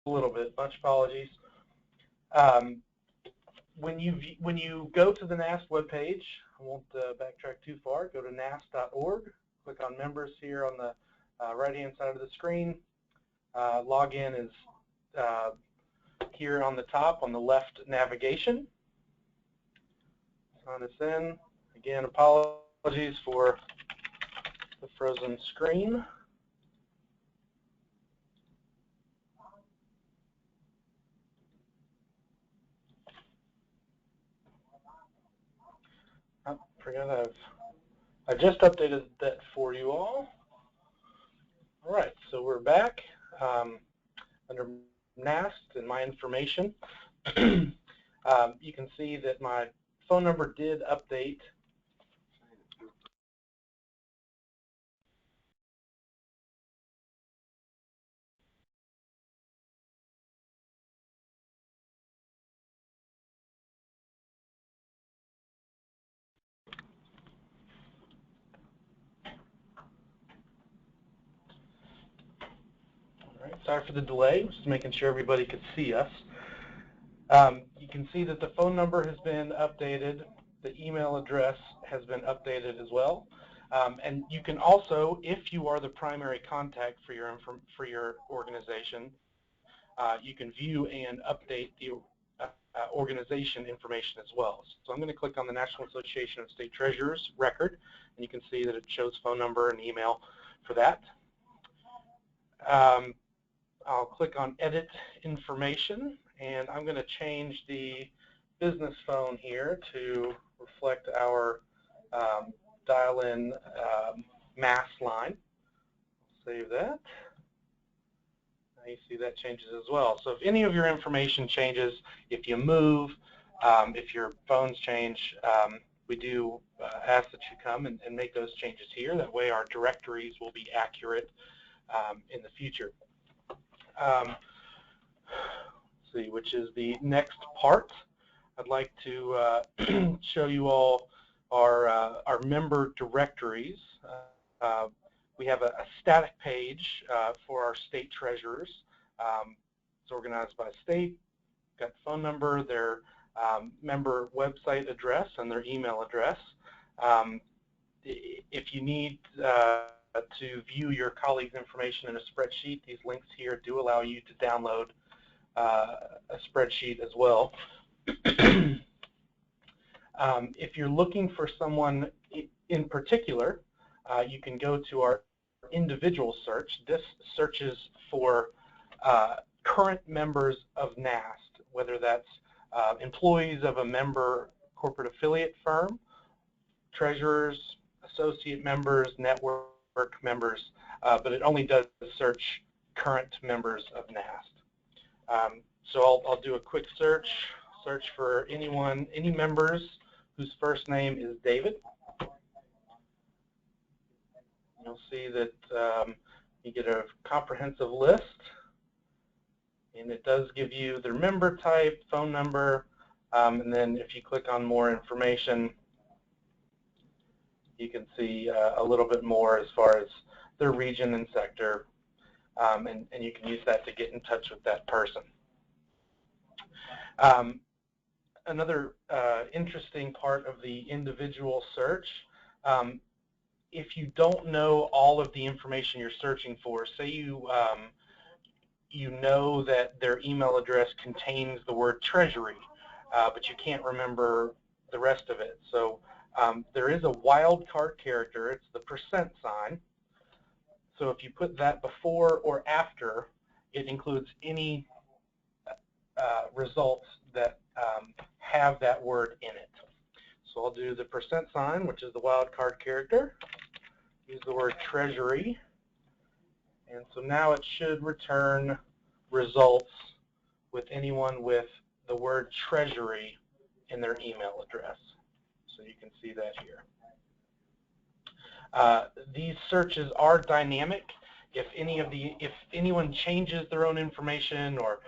little bit. Much apologies. When you go to the NAST webpage, I won't backtrack too far. Go to nast.org. Click on Members here on the right-hand side of the screen. Login is here on the top on the left navigation. Sign us in. Again, apologies for the frozen screen. I forgot I just updated that for you all. All right, so we're back under NAST and my information. You can see that my phone number did update. All right, sorry for the delay, just making sure everybody could see us. You can see that the phone number has been updated. The email address has been updated as well. And you can also, if you are the primary contact for your organization, you can view and update the organization information as well. So I'm going to click on the National Association of State Treasurers record, and you can see that it shows phone number and email for that. I'll click on Edit Information, and I'm going to change the business phone here to reflect our dial-in mass line. Save that. Now you see that changes as well. So if any of your information changes, if you move, if your phones change, we do ask that you come and make those changes here. That way our directories will be accurate in the future. Let's see, which is the next part. I'd like to show you all our member directories. We have a static page for our state treasurers. It's organized by state, got phone number, their member website address, and their email address. If you need to view your colleagues' information in a spreadsheet, these links here do allow you to download a spreadsheet as well. If you're looking for someone in particular, you can go to our individual search. This searches for current members of NAST, whether that's employees of a member corporate affiliate firm, treasurers, associate members, network members, but it only does search current members of NAST. So I'll do a quick search for any members whose first name is David. You'll see that you get a comprehensive list, and it does give you their member type, phone number, and then if you click on more information, you can see a little bit more as far as their region and sector, and you can use that to get in touch with that person. Another interesting part of the individual search, if you don't know all of the information you're searching for, say you know that their email address contains the word treasury, but you can't remember the rest of it. So there is a wildcard character. It's the %sign. So if you put that before or after, it includes any results that have that word in it. So I'll do the %sign, which is the wildcard character. Use the word treasury. And so now it should return results with anyone with the word treasury in their email address. So you can see that here. These searches are dynamic. If anyone changes their own information, or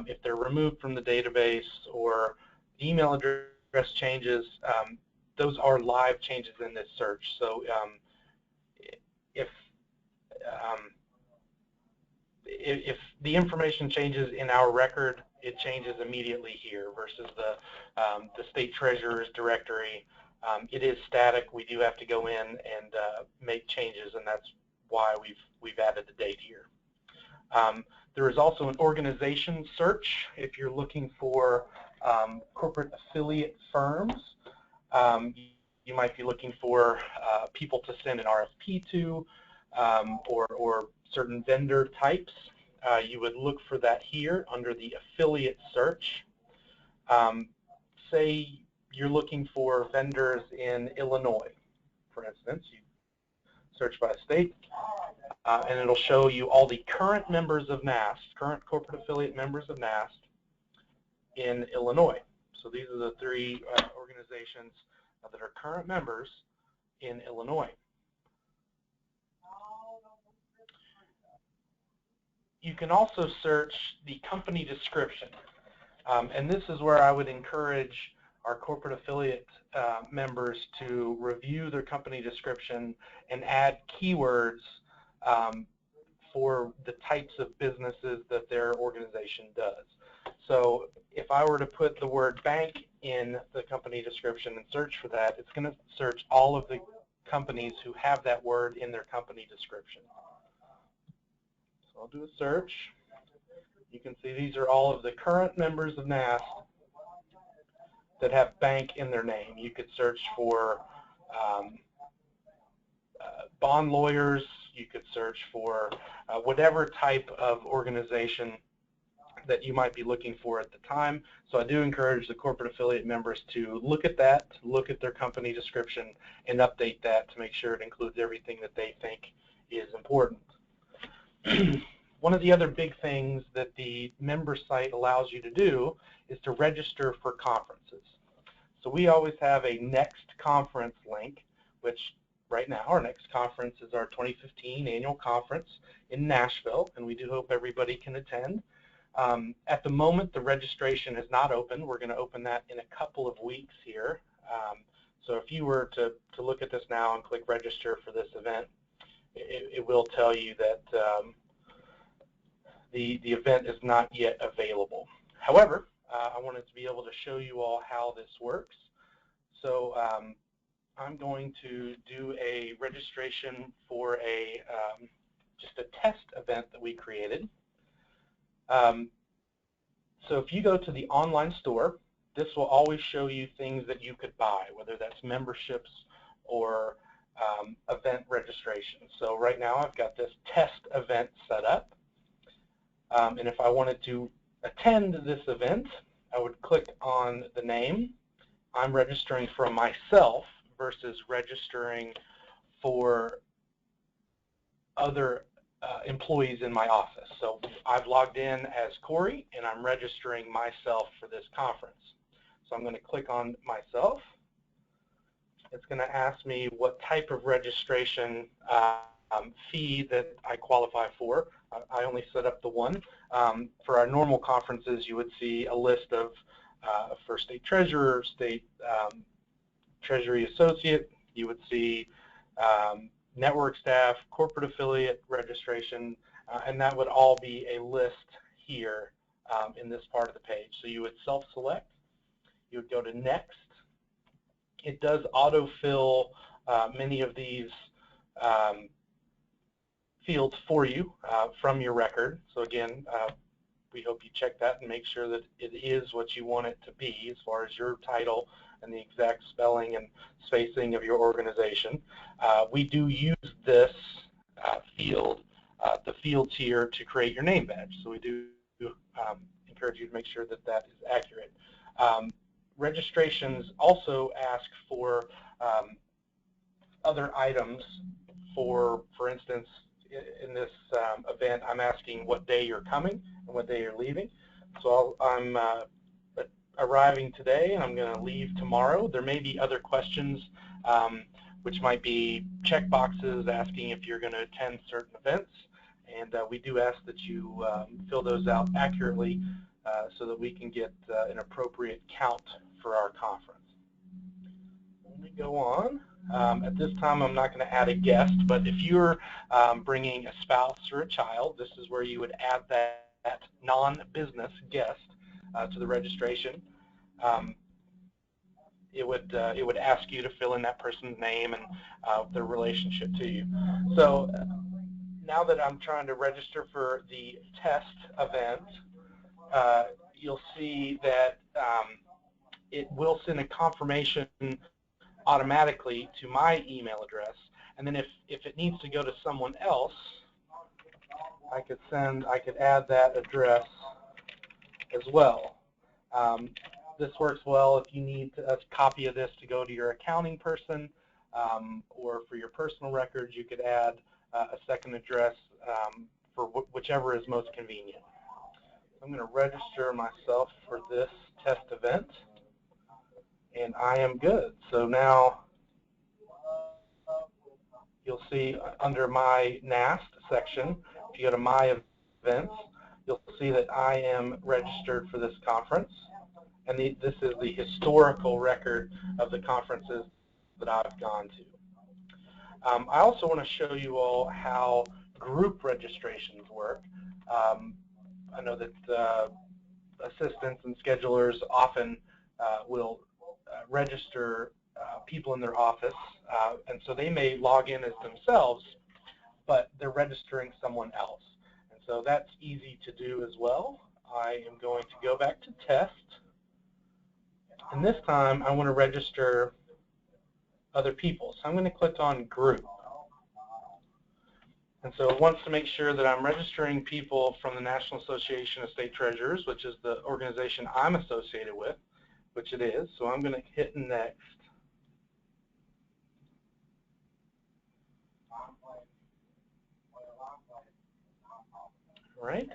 if they're removed from the database, or the email address changes, those are live changes in this search. if the information changes in our record, it changes immediately here versus the state treasurer's directory. It is static. We do have to go in and make changes, and that's why we've added the date here. There is also an organization search if you're looking for corporate affiliate firms. You might be looking for people to send an RFP to, or certain vendor types. You would look for that here under the affiliate search. Say you're looking for vendors in Illinois, for instance. You search by state, and it'll show you all the current members of NAST, current corporate affiliate members of NAST in Illinois. So these are the three organizations that are current members in Illinois. You can also search the company description, and this is where I would encourage our corporate affiliate members to review their company description and add keywords for the types of businesses that their organization does. So if I were to put the word bank in the company description and search for that, it's going to search all of the companies who have that word in their company description. So I'll do a search. You can see these are all of the current members of NAST that have bank in their name. You could search for bond lawyers. You could search for whatever type of organization that you might be looking for at the time. So I do encourage the corporate affiliate members to look at that, look at their company description, and update that to make sure it includes everything that they think is important. One of the other big things that the member site allows you to do is to register for conferences. So we always have a next conference link, which right now our next conference is our 2015 annual conference in Nashville, and we do hope everybody can attend. At the moment, the registration is not open. We're going to open that in a couple of weeks here. So if you were to look at this now and click register for this event, it will tell you that the event is not yet available. However, I wanted to be able to show you all how this works. So I'm going to do a registration for just a test event that we created. So if you go to the online store, this will always show you things that you could buy, whether that's memberships or event registration. So right now I've got this test event set up. And if I wanted to attend this event, I would click on the name. I'm registering for myself versus registering for other employees in my office. So I've logged in as Corey, and I'm registering myself for this conference. So I'm going to click on myself. It's going to ask me what type of registration fee that I qualify for. I only set up the one. For our normal conferences, you would see a list of for state treasurer, state treasury associate. You would see network staff, corporate affiliate registration, and that would all be a list here in this part of the page. So you would self-select. You would go to next. It does autofill many of these fields for you from your record. So again, we hope you check that and make sure that it is what you want it to be as far as your title and the exact spelling and spacing of your organization. We do use this field, the fields here, to create your name badge. So we do encourage you to make sure that that is accurate. Registrations also ask for other items. For instance, in this event, I'm asking what day you're coming and what day you're leaving. So I'm arriving today and I'm going to leave tomorrow. There may be other questions, which might be check boxes asking if you're going to attend certain events, and we do ask that you fill those out accurately so that we can get an appropriate count for our conference. Let me go on. At this time, I'm not going to add a guest, but if you're bringing a spouse or a child, this is where you would add that non-business guest to the registration. It would ask you to fill in that person's name and their relationship to you. So now that I'm trying to register for the test event, you'll see that it will send a confirmation automatically to my email address, and then if it needs to go to someone else, I could add that address as well. This works well if you need a copy of this to go to your accounting person, or for your personal records, you could add a second address for whichever is most convenient. I'm going to register myself for this test event, and I am good. So now you'll see under my NAST section, if you go to my events, you'll see that I am registered for this conference. And this is the historical record of the conferences that I've gone to. I also want to show you all how group registrations work. I know that assistants and schedulers often will register people in their office, and so they may log in as themselves, but they're registering someone else. And so that's easy to do as well. I am going to go back to test, and this time I want to register other people. So I'm going to click on group. And so it wants to make sure that I'm registering people from the National Association of State Treasurers, which is the organization I'm associated with, which it is. So I'm going to hit next. All right.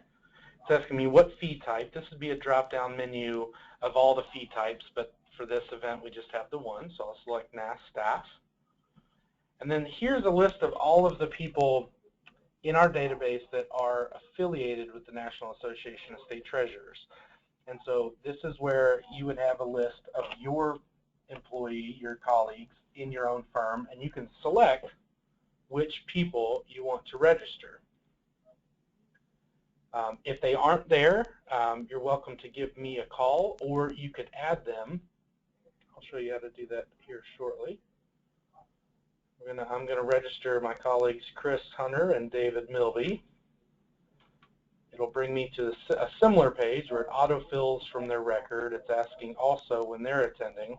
It's asking me what fee type. This would be a drop-down menu of all the fee types, but for this event we just have the one, so I'll select NAST staff. And then here's a list of all of the people in our database that are affiliated with the National Association of State Treasurers. And so this is where you would have a list of your employee, your colleagues in your own firm, and you can select which people you want to register. If they aren't there, you're welcome to give me a call, or you could add them. I'll show you how to do that here shortly. I'm going to register my colleagues Chris Hunter and David Milby. It'll bring me to a similar page where it autofills from their record. It's asking also when they're attending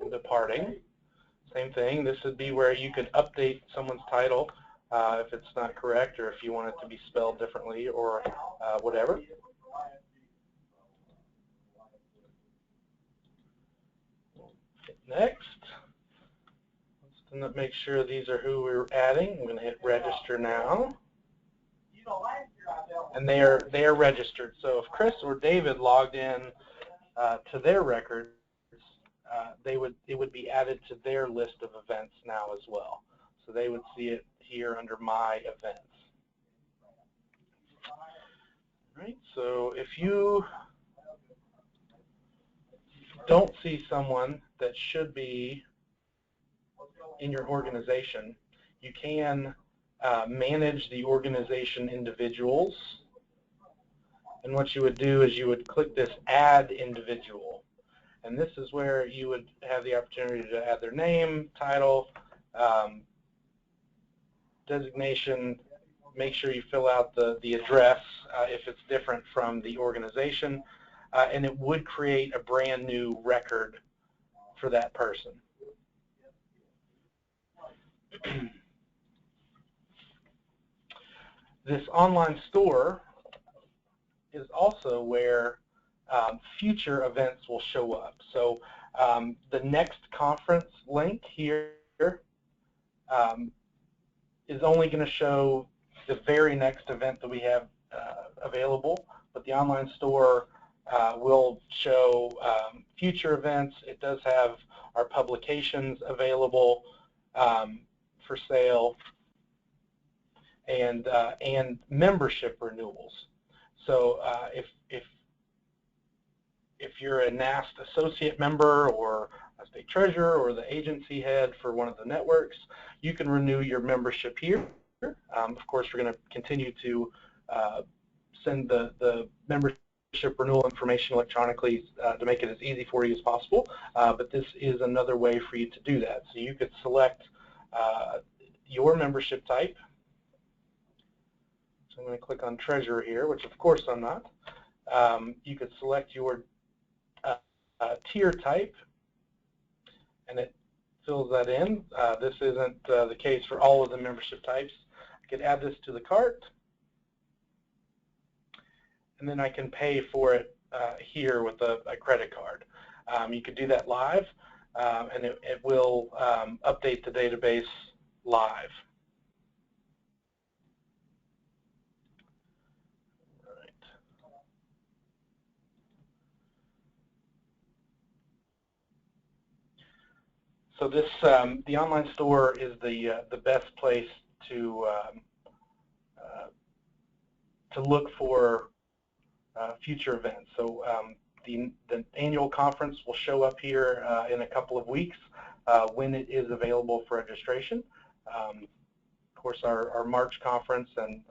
and departing. Same thing. This would be where you could update someone's title if it's not correct, or if you want it to be spelled differently, or whatever. Hit next. Let's make sure these are who we're adding. I'm going to hit register now. And they are registered. So if Chris or David logged in to their records, it would be added to their list of events now as well. So they would see it here under my events. All right. So if you don't see someone that should be in your organization, you can manage the organization individuals. And what you would do is you would click this add individual. And this is where you would have the opportunity to add their name, title, designation. Make sure you fill out the address if it's different from the organization. And it would create a brand new record for that person. This online store is also where future events will show up. So the next conference link here is only going to show the very next event that we have available, but the online store will show future events. It does have our publications available for sale, and membership renewals. So if you're a NAST associate member or state treasurer or the agency head for one of the networks, you can renew your membership here. Of course, we're going to continue to send the membership renewal information electronically to make it as easy for you as possible, but this is another way for you to do that. So you could select your membership type. So I'm going to click on Treasurer here, which of course I'm not. You could select your tier type, and it fills that in. This isn't the case for all of the membership types. I could add this to the cart, and then I can pay for it here with a credit card. You could do that live, and it will update the database live. So this, the online store is the best place to look for future events. So the annual conference will show up here in a couple of weeks when it is available for registration. Of course, our March conference and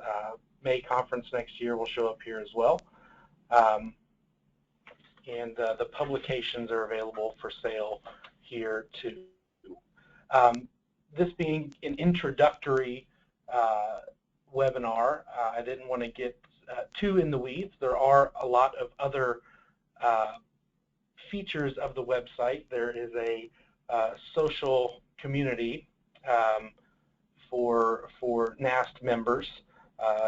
May conference next year will show up here as well. And the publications are available for sale here too. This being an introductory webinar, I didn't want to get too in the weeds. There are a lot of other features of the website. There is a social community for NAST members.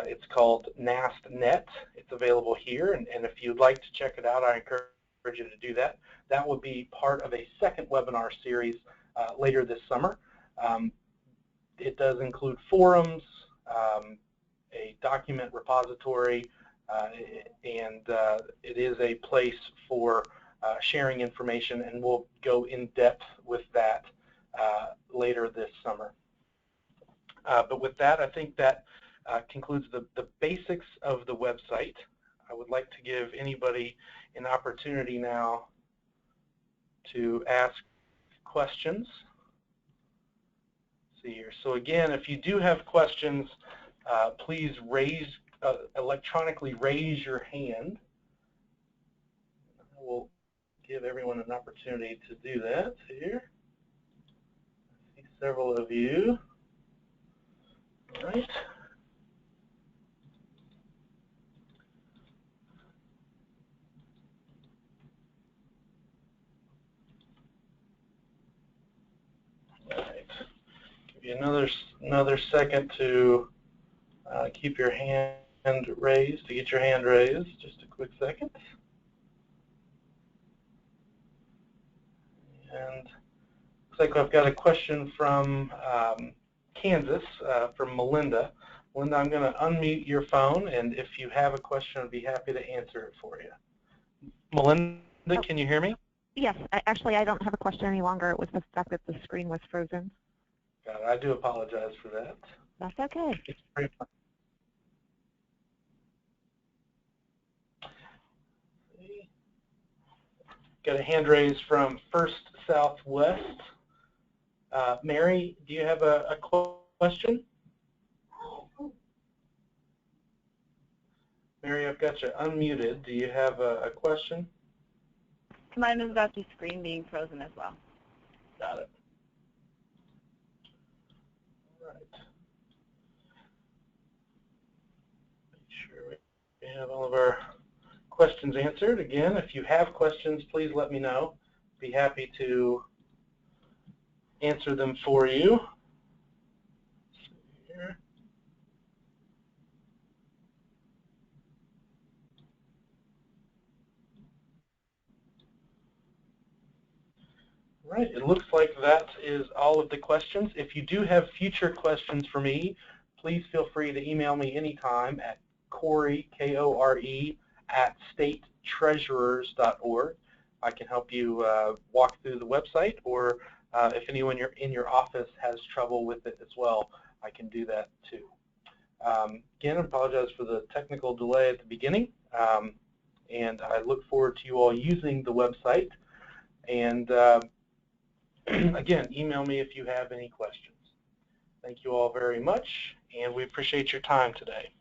It's called NAST.net. It's available here, and if you'd like to check it out, I encourage you to do that. That will be part of a second webinar series later this summer. It does include forums, a document repository, and it is a place for sharing information, and we'll go in depth with that later this summer. But with that, I think that concludes the basics of the website. I would like to give anybody an opportunity now to ask questions. Let's see here. So again, if you do have questions, please electronically raise your hand. I will give everyone an opportunity to do that here. I see several of you. All right. All right. Give you another second to keep your hand raised, to get your hand raised. Just a quick second. And looks like I've got a question from Kansas, from Melinda. Melinda, I'm going to unmute your phone, and if you have a question, I'd be happy to answer it for you. Melinda, can you hear me? Yes. Actually, I don't have a question any longer. It was the fact that the screen was frozen. Got it. I do apologize for that. That's okay. It's very fun. Got a hand raised from First Southwest. Mary, do you have a question? Mary, I've got you unmuted. Do you have a question? Mine is about the screen being frozen as well. Got it. All right. Make sure we have all of our questions answered. Again, if you have questions, please let me know. Be happy to answer them for you. Here. Right, it looks like that is all of the questions. If you do have future questions for me, please feel free to email me anytime at Corey, K-O-R-E, @statetreasurers.org. I can help you walk through the website, or if anyone in your office has trouble with it as well, I can do that too. Again, I apologize for the technical delay at the beginning, and I look forward to you all using the website. And again, email me if you have any questions. Thank you all very much, and we appreciate your time today.